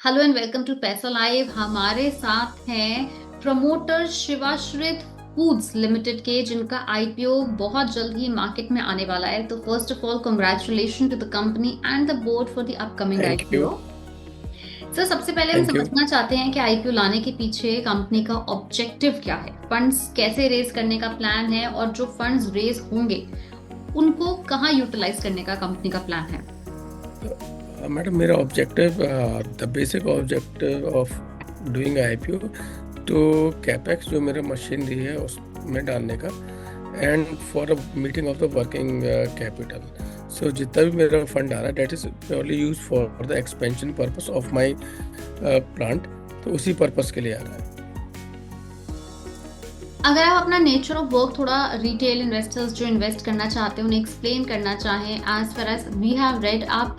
Hello and welcome to पैसा live. हमारे साथ हैं प्रमोटर शिवाश्रित फूड्स लिमिटेड के, जिनका आईपीओ बहुत जल्द ही मार्केट में आने वाला है। तो first of all congratulation to the company and the board for the upcoming thank you. IPO. Sir, सबसे पहले हम थैंक यू। समझना चाहते हैं कि आईपीओ लाने के पीछे कंपनी का ऑब्जेक्टिव क्या है, फंड्स कैसे रेज करने का प्लान है, और जो फंड्स रेज होंगे उनको कहाँ यूटिलाइज करने का कंपनी का प्लान है। मैडम, मेरा objective, the basic objective of doing IPO, तो कैपेक्स जो मेरा मशीनरी है उसमें डालने का, and for a meeting of the working capital. So जितना भी मेरा फंड आ रहा है that is purely use for the expansion purpose of my plant. तो उसी पर्पस के लिए आ रहा है। अगर आप अपना नेचर ऑफ वर्क थोड़ा रिटेल इन्वेस्टर्स जो इन्वेस्ट करना चाहते हैं उन्हें एक्सप्लेन करना चाहें, as far as we have read, आप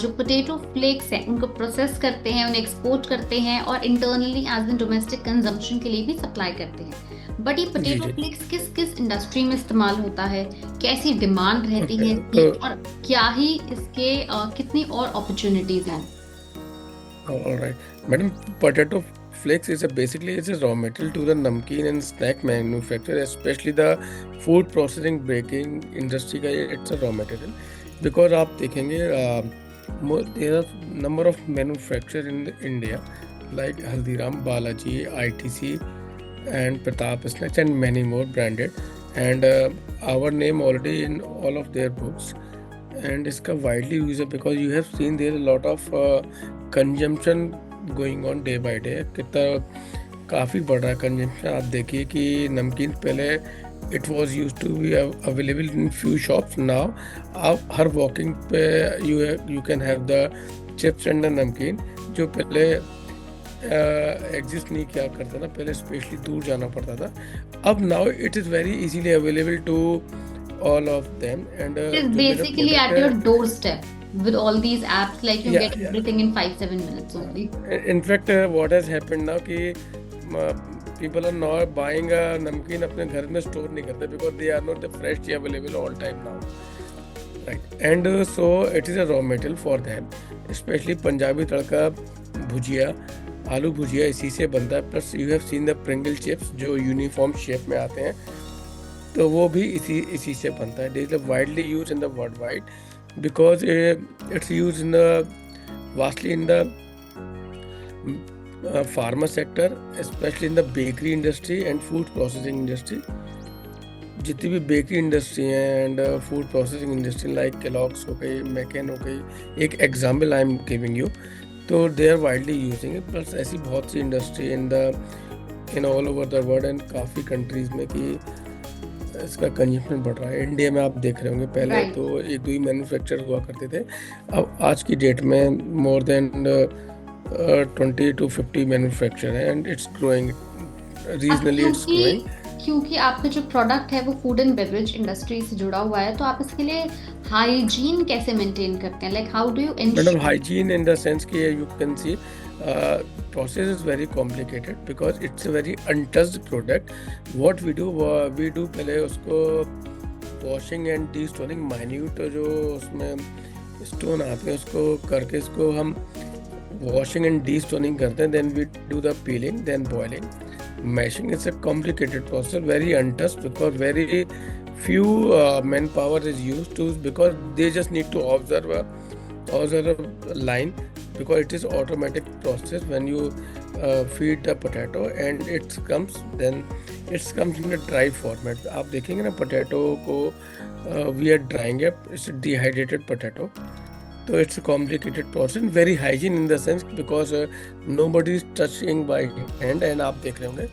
जो पोटैटो फ्लेक्स हैं उनको प्रोसेस करते हैं, उन्हें एक्सपोर्ट करते हैं और internally as in domestic consumption के लिए भी सप्लाई करते हैं। बट ये जी पोटैटो जी। फ्लेक्स किस किस इंडस्ट्री में इस्तेमाल होता है, कैसी डिमांड रहती है ओके, इसकी, और क्या ही इसके कितनी और अपॉर्चुनिटीज हैं। all right, madam. Potato flakes is basically a raw material to the namkeen and snack manufacturer, especially the food processing baking industry का it's a raw material. Because आप देखेंगे there are number of manufacturer in India like Haldiram, Balaji, ITC, and Pratap Snacks and many more branded, and our name already in all of their books, and इसका widely use है because you have seen there a lot of consumption going on day by day. कितना काफ़ी बढ़ रहा है consumption. आप देखिए कि नमकीन पहले it was used to be available in few shops, now आप हर वॉकिंग पे you can have the chips and the namkeen, जो पहले एग्जिस्ट नहीं किया करता था। पहले स्पेशली दूर जाना पड़ता था, अब now it is very easily available to all of them. And It is जो मेरा basically प्रोडक्ट at है, your doorstep. With all these apps, like you या get everything in 5-7 minutes only. in fact what has happened now कि people are not buying a नमकीन अपने घर में store नहीं करते because they are not the fresh available all time now, right? And so it is a raw material for them, especially Punjabi तड़का, भुजिया, आलू भुजिया इसी से बनता है। Plus you have seen the Pringle chips जो यूनिफॉर्म शेप में आते हैं, तो वो भी इसी से बनता है। It is widely use in the world wide because it's used in the vastly in the pharma sector, especially in the bakery industry and food processing industry. जितनी भी बेकरी इंडस्ट्री है and food processing industry like Kellogg's हो गई, McCain हो गई, एक example I am giving you, तो they are widely using it. Plus ऐसी बहुत सी industry in all over the world and काफ़ी कंट्रीज में कि इसका कंजम्पशन बढ़ रहा है। इंडिया में आप देख रहे होंगे पहले Right. तो एक दो ही मैन्युफैक्चर हुआ करते थे, अब आज की डेट में मोर देन 20 to 50 मैन्युफैक्चर है, एंड इट्स ग्रोइंग अब रीजनली, इट्स ग्रोइंग। क्योंकि आपका जो प्रोडक्ट है वो फूड एंड बेवरेज इंडस्ट्री से जुड़ा हुआ है, तो आप इसके लिए हाइजीन कैसे मेंटेन करते हैं, like how do you madam, ensure. hygiene in the sense कि you can see process is very complicated because it's a very untouched product. What we do पहले उसको washing and de-stoning minute जो उसमें stone आते हैं उसको करके इसको हम washing and de-stoning करते हैं, then we do the peeling, then boiling. Mashing is a complicated process, very untouched because very few manpower is used to, because they just need to observe a line, because it is automatic process when you feed the potato and it comes in a dry format. आप देखेंगे ना potato को we are drying it, it's a dehydrated potato. So it's a complicated process, very hygiene in the sense because nobody is touching by hand, and आप देख रहे होंगे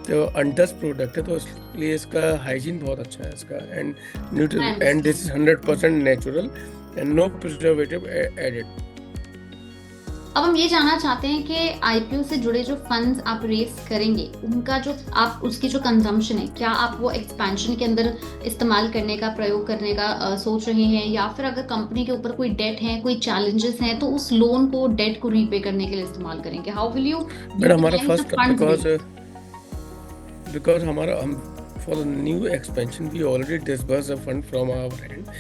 तो untouched product है, तो इसलिए इसका हाइजीन बहुत अच्छा है इसका, and this is 100% natural and no preservative added. अब हम ये जानना चाहते हैं कि आईपीओ से जुड़े जो फंड्स आप रेस करेंगे उनका जो आप उसकी जो कंजम्पशन है, क्या आप वो एक्सपेंशन के अंदर इस्तेमाल करने का, प्रयोग करने का सोच रहे हैं, या फिर अगर कंपनी के ऊपर कोई डेट है, कोई चैलेंजेस हैं, तो उस लोन को, डेट को रीपे करने के लिए इस्तेमाल करेंगे। हाउ विल यू बट हमारा utilize the first funds. because हमारा हम for the new expansion we already disbursed a fund from our end.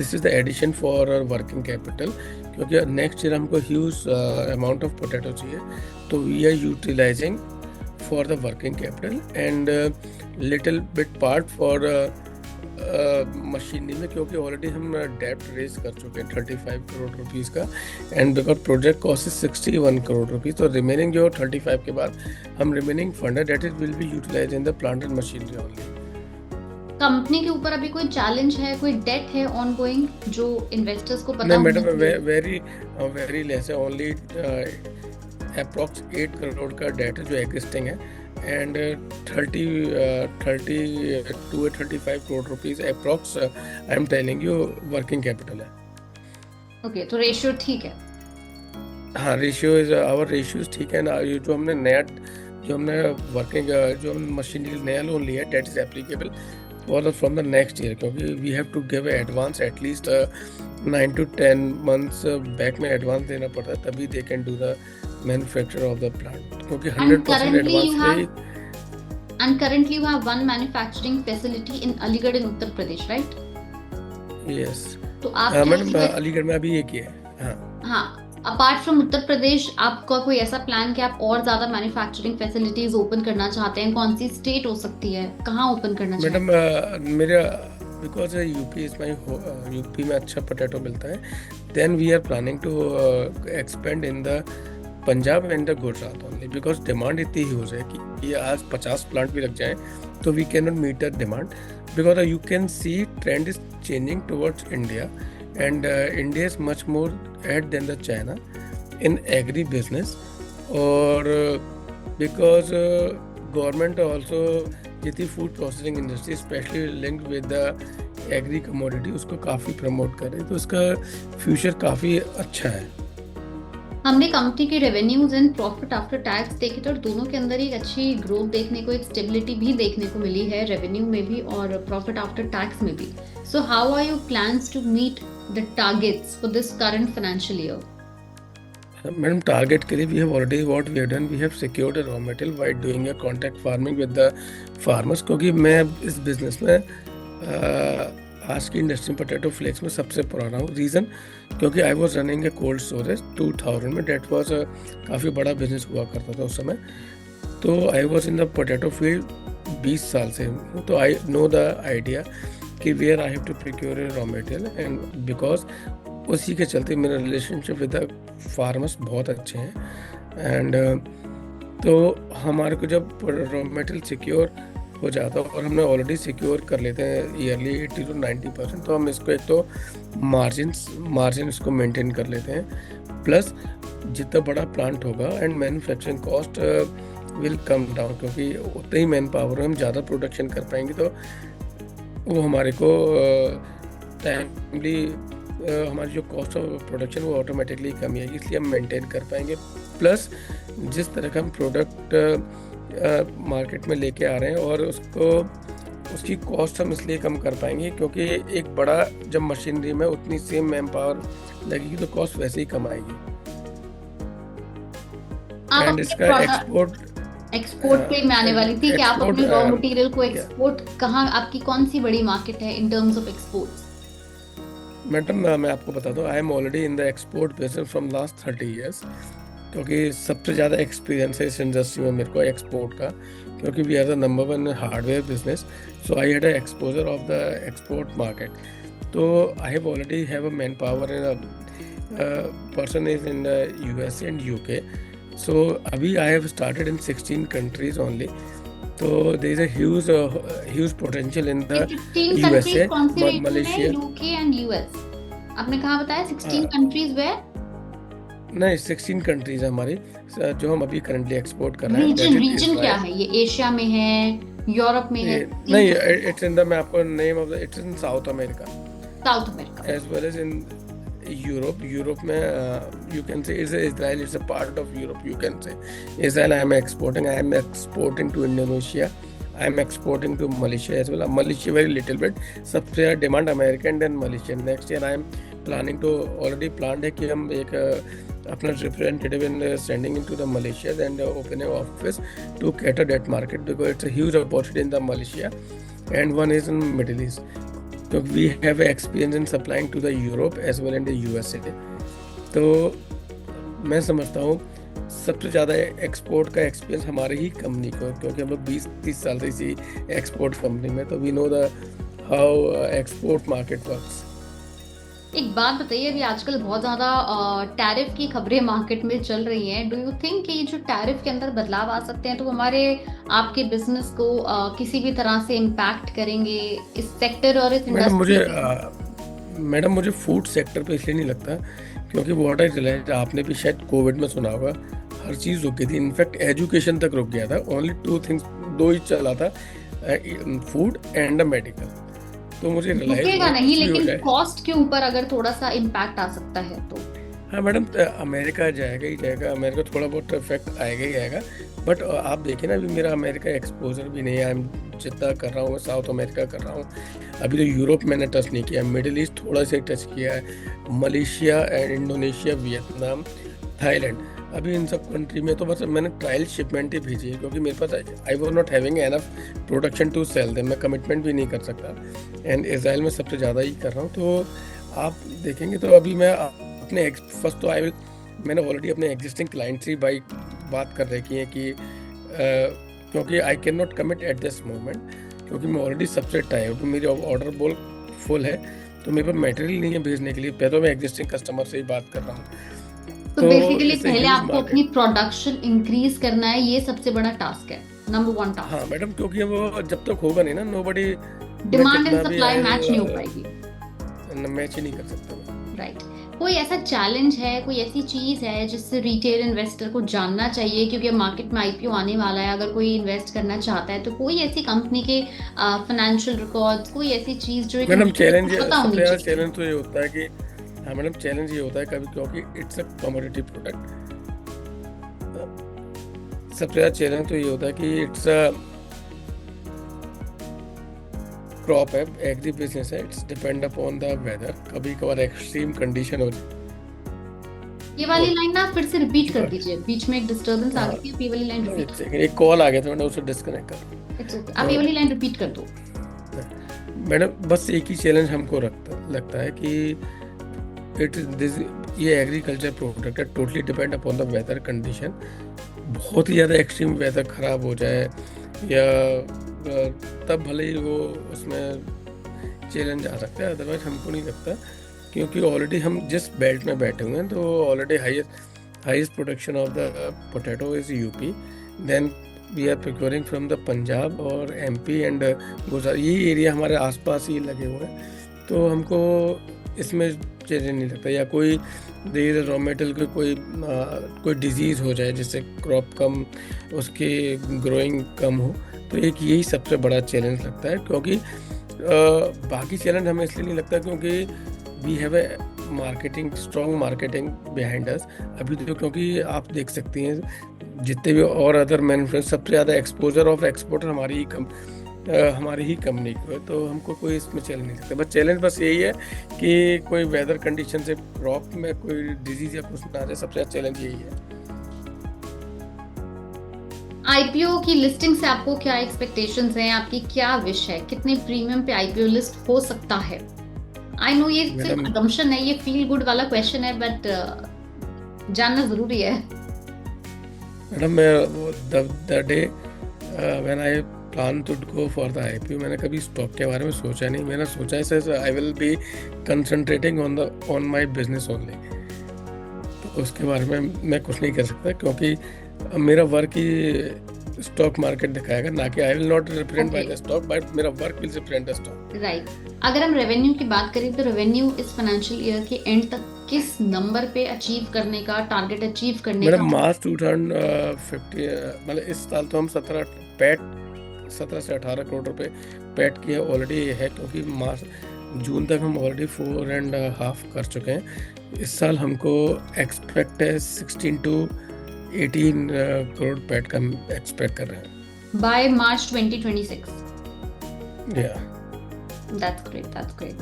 This is the addition for our working capital क्योंकि नेक्स्ट ईयर हमको huge amount of potato चाहिए, तो we are utilizing for the working capital and little bit part for machinery में, क्योंकि already हम date raise कर चुके हैं 35 करोड़ रुपीज़ का, and because project cost is 61 crore rupees, तो रिमेनिंग जो 35 के बाद हम रिमेनिंग फंड है date is will be utilize in the plant and machinery only. Company के ऊपर अभी कोई चैलेंज है, कोई डेट है ऑनगोइंग जो इन्वेस्टर्स को पता नहीं होना मैडम, चाहिए? वेरी लेस है, ओनली अप्रॉक्स 8 करोड़ का डेट है जो एग्जिस्टिंग है, and 35 crore rupees approx I am telling you working capital है। ओके, तो रेशियो ठीक है। हाँ, रेशियो इज आवर रेशियोज ठीक है ना। ये जो हमने वर्किंग जो हम मशीनरी नया लोन लिया है date is applicable for from the next year, क्योंकि we have to give advance at least 9 to 10 months back में एडवांस देना पड़ता है, तभी they can do the manufacture of the plant, क्योंकि 100% एडवांस पे ही। And currently you have one manufacturing facility in Aligarh in Uttar Pradesh, right? Yes तो आप मैडम, अलीगढ़ में अभी एक ही है। हाँ हाँ, अपार्ट फ्रॉम उत्तर प्रदेश आपका कोई ऐसा प्लान कि आप और ज्यादा मैन्युफैक्चरिंग फैसिलिटीज ओपन करना चाहते हैं? कौन सी स्टेट हो सकती है, कहाँ ओपन करना चाहते हैं? मैडम, मेरा because UP is my UP में अच्छा पोटैटो मिलता है, then we are planning to expand in the Punjab and the Gujarat only, because demand इतनी ह्यूज है कि ये आज 50 प्लांट भी लग जाएं तो we can not meet the demand, because you can see trend is changing towards India, and India is much more ahead than the China in agri business, or because government also जितनी food processing industry specially linked with the agree commodity उसको काफ़ी promote कर रही है, तो इसका future काफ़ी अच्छा है। हमने कंपनी के revenues and profit after tax देखे थे और दोनों के अंदर एक अच्छी ग्रोथ देखने को, एक स्टेबिलिटी भी देखने को मिली है, रेवेन्यू में भी और प्रॉफिट आफ्टर टैक्स में भी। So how are your plans to meet the targets for this current financial year? Madam, target के लिए we have already what we have done, we have secured raw material by doing a contract farming with the farmers, क्योंकि मैं इस business में आज की industry potato flex में सबसे पुराना हूँ। रीज़न क्योंकि I was running A cold storage 2000 में, डेट वॉज काफ़ी बड़ा बिजनेस हुआ करता था उस समय, तो I was in the potato field 20 साल से हूँ, तो आई नो द आइडिया कि where I have to procure raw material, and because उसी के चलते मेरा रिलेशनशिप विद द फार्मर्स बहुत अच्छे हैं, एंड तो हमारे को जब रॉ मटेरियल सिक्योर हो जाता है और हमने ऑलरेडी सिक्योर कर लेते हैं ईयरली 80 to 90%, तो हम इसको एक तो मार्जिन इसको मेंटेन कर लेते हैं, प्लस जितना बड़ा प्लांट होगा and manufacturing cost will come down, क्योंकि उतना ही मैन पावर हम ज़्यादा प्रोडक्शन कर पाएंगे तो वो हमारे को टाइमली हमारी जो कॉस्ट ऑफ प्रोडक्शन वो ऑटोमेटिकली कमी आएगी, इसलिए हम मेंटेन कर पाएंगे। प्लस जिस तरह का हम प्रोडक्ट मार्केट में लेके आ रहे हैं और उसकी कॉस्ट हम इसलिए कम कर पाएंगे क्योंकि एक बड़ा जब मशीनरी में उतनी सेम मैन पावर लगेगी तो कॉस्ट वैसे ही कम आएगी। एंड इसका एक्सपोर्ट पे मैं आने वाली थी कि आप अपने रॉ मटेरियल को एक्सपोर्ट कहाँ, आपकी कौन सी बड़ी मार्केट है in terms of exports? Madam, मैं आपको बता दूं, I am already in the export business from last 30 years, क्योंकि सबसे ज़्यादा एक्सपीरियंस है इस इंडस्ट्री में मेरे को एक्सपोर्ट का, क्योंकि we are the number 1 hardware business, so I had a exposure of the export market. तो I have already have a man power in person is in the US and UK, so अभी I have started in 16 countries only, तो there is a huge potential in the USA, Malaysia, UK and US. आपने कहाँ बताया 16 countries? Where? नहीं, 16 countries है हमारी जो हम अभी करंटली एक्सपोर्ट कर रहे हैं। रीजन क्या है? ये एशिया में है, यूरोप में है? नहीं, इट्स इन द, मैं आपको name of the, it's in South America as well as in Europe में you can say Israel is a part of Europe, you can say Israel I am exporting to Indonesia, I am exporting to Malaysia as well, Malaysia very little bit, सबसे ज़्यादा demand America and then Malaysia. Next year I am planning to, already plan है कि हम एक अपना representative in sending in to the Malaysia and open office to cater that market, because it's a huge opportunity in the Malaysia and one is in Middle East, तो we have experience in supplying to the Europe as well in the USA, तो तो मैं समझता हूँ सबसे ज़्यादा export का experience हमारे ही कंपनी को है, क्योंकि हम लोग 20-30 साल से इसी एक्सपोर्ट कंपनी में, तो we know the how export market works. एक बात बताइए, अभी आजकल बहुत ज्यादा टैरिफ की खबरें मार्केट में चल रही हैं। डू यू थिंक कि जो टैरिफ के अंदर बदलाव आ सकते हैं तो वो हमारे आपके बिजनेस को किसी भी तरह से इम्पैक्ट करेंगे, इस सेक्टर और इस मैडम मुझे इंडस्ट्री? मैडम मुझे फूड सेक्टर पे इसलिए नहीं लगता, क्योंकि व्हाट आई रियलाइज्ड, आपने भी शायद कोविड में सुना होगा, हर चीज़ रुक गई थी, इनफैक्ट एजुकेशन तक रुक गया था। ओनली टू थिंग्स, दो ही चला था, फूड एंड मेडिकल। तो मुझे रियलाइज रुकेगा हुआ नहीं, कुछ भी हो लेकिन जाए। कॉस्ट के ऊपर अगर थोड़ा सा इम्पैक्ट आ सकता है तो। हाँ मैडम, अमेरिका जाएगा ही जाएगा, अमेरिका थोड़ा बहुत इफेक्ट आएगा ही आएगा। बट आप देखिए ना, अभी मेरा अमेरिका एक्सपोजर भी नहीं है। जितना कर रहा हूँ मैं साउथ अमेरिका कर रहा हूँ। अभी तो यूरोप मैंने टच नहीं किया, मिडिल ईस्ट थोड़ा सा टच किया है, Malaysia and Indonesia, Vietnam, Thailand. अभी इन सब कंट्री में तो बस मैंने ट्रायल शिपमेंट ही भेजी है, क्योंकि मेरे पास I was not having enough production to sell them, मैं कमिटमेंट भी नहीं कर सकता। एंड इसराइल में सबसे ज़्यादा ही कर रहा हूँ। तो आप देखेंगे तो अभी मैं अपने फर्स्ट तो मैंने ऑलरेडी अपने एग्जिस्टिंग क्लाइंट से बात कर रखी है कि क्योंकि I can not commit at this moment, क्योंकि मैं ऑलरेडी सबसे टाइम हूँ, मेरी ऑर्डर बोल फुल है, तो मेरे पास मटेरियल नहीं है भेजने के लिए। पहले तो मैं एग्जिस्टिंग कस्टमर से ही बात कर रहा हूँ। तो बेसिकली पहले आपको अपनी प्रोडक्शन इंक्रीज करना है, ये सबसे बड़ा टास्क है, नंबर 1 टास्क। हाँ मैडम, क्योंकि वो जब तक होगा नहीं ना, nobody demand and supply match नहीं हो पाएगी, मैच ही नहीं कर सकता। राइट। कोई ऐसा चैलेंज है, कोई ऐसी चीज है जिससे रिटेल इन्वेस्टर को जानना चाहिए, क्योंकि मार्केट में आईपीओ आने वाला है, अगर कोई इन्वेस्ट करना चाहता है तो कोई ऐसी कंपनी के फाइनेंशियल रिकॉर्ड्स, कोई ऐसी चीज जो मैडम चैलेंज पता होनी सबसे ज़्यादा चाहिए? चैलेंज तो ये होता है कि, हाँ मैडम, चैलेंज ये होता है कभी, क्योंकि इट्स अ कमोडिटी प्रोडक्ट। सबसे ज़्यादा चैलेंज तो ये होता है कि इट्स अ क्रॉप है, एग्री बिजनेस है, it's depend upon the weather. कभी कभार एक्सट्रीम कंडीशन हो जाए। ये वाली लाइन ना फिर से रिपीट कर दीजिए, बीच में एक डिस्टर्बेंस आ गई है, ये वाली लाइन रिपीट। एक कॉल आ गया था, मैंने उसे डिस्कनेक्ट कर। इट्स ओके, आप ये वाली लाइन रिपीट कर दो। मैडम बस एक ही चैलेंज हमको लगता है कि ये एग्रीकल्चर प्रोडक्ट है, totally depend upon the weather condition. बहुत ही ज़्यादा एक्सट्रीम वेदर ख़राब हो जाए या तब भले ही वो उसमें चैलेंज आ सकता है, अदरवाइज हमको नहीं लगता, क्योंकि ऑलरेडी हम जिस बेल्ट में बैठे हुए हैं तो already highest production of the potato is UP, then we are procuring from the Punjab और एमपी एंड गुजरात। ये एरिया हमारे आसपास ही लगे हुए हैं, तो हमको इसमें चैलेंज नहीं लगता। या कोई देर रॉ मेटेरियल की कोई डिजीज़ हो जाए जिससे क्रॉप कम, उसकी ग्रोइंग कम हो, तो एक यही सबसे बड़ा चैलेंज लगता है। क्योंकि बाकी चैलेंज हमें इसलिए नहीं लगता क्योंकि we have a strong marketing behind us. अभी तो क्योंकि आप देख सकती हैं जितने भी और अदर मैन्युफैक्चर, सबसे ज़्यादा एक्सपोजर ऑफ एक्सपोर्टर हमारी ही कंपनी को है, तो हमको कोई इसमें चैलेंज नहीं लगता। बस चैलेंज बस यही है कि कोई वेदर कंडीशन से क्रॉप में कोई डिजीज या कुछ ना आ जाए, सबसे ज़्यादा चैलेंज यही है। आईपीओ की लिस्टिंग से आपको क्या एक्सपेक्टेशंस हैं, आपकी क्या विश है, कितने प्रीमियम पे आईपीओ लिस्ट हो सकता है? आई नो ये सिर्फ असम्पशन है, ये फील गुड वाला क्वेश्चन है, बट जानना जरूरी है। मैडम मैं the day when I plan to go for the IPO, मैंने कभी स्टॉक के बारे में सोचा नहीं। मैंने सोचा है I will be concentrating on my business only, तो उसके बारे में मैं कुछ नहीं कर सकता, क्योंकि मेरा वर्क ही स्टॉक मार्केट दिखाएगा, ना कि I will not represent by the stock, but मेरा work will represent the stock. Right. अगर हम रेवेन्यू की बात करें तो रेवेन्यू इस फाइनेंशियल ईयर के एंड तक किस नंबर पे अचीव करने का टारगेट अचीव करने का? मैडम मार्च 2050, मतलब इस साल तो हम 17 से 18 करोड़ रुपए पैट किए ऑलरेडी है, क्योंकि जून तक हम ऑलरेडी 4.5 कर चुके हैं। इस साल हमको एक्सपेक्ट है 16 to 18 करोड़ पैट का एक्सपेक्ट कर रहे हैं बाय मार्च 2026। या That's great.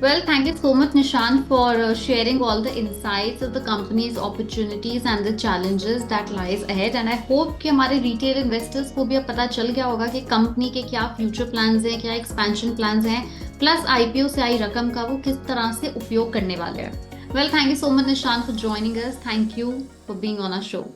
Well, thank you so much, Nishant, for sharing all the insights of the company's opportunities and the challenges that lies ahead. And I hope कि हमारे retail investors को भी अब पता चल गया होगा कि कंपनी के क्या फ्यूचर प्लान्स हैं, क्या एक्सपेंशन प्लान्स हैं, प्लस आईपीओ से आई रकम का वो किस तरह से उपयोग करने वाले हैं। Well, thank you so much, Nishant, for joining us. Thank you for being on our show.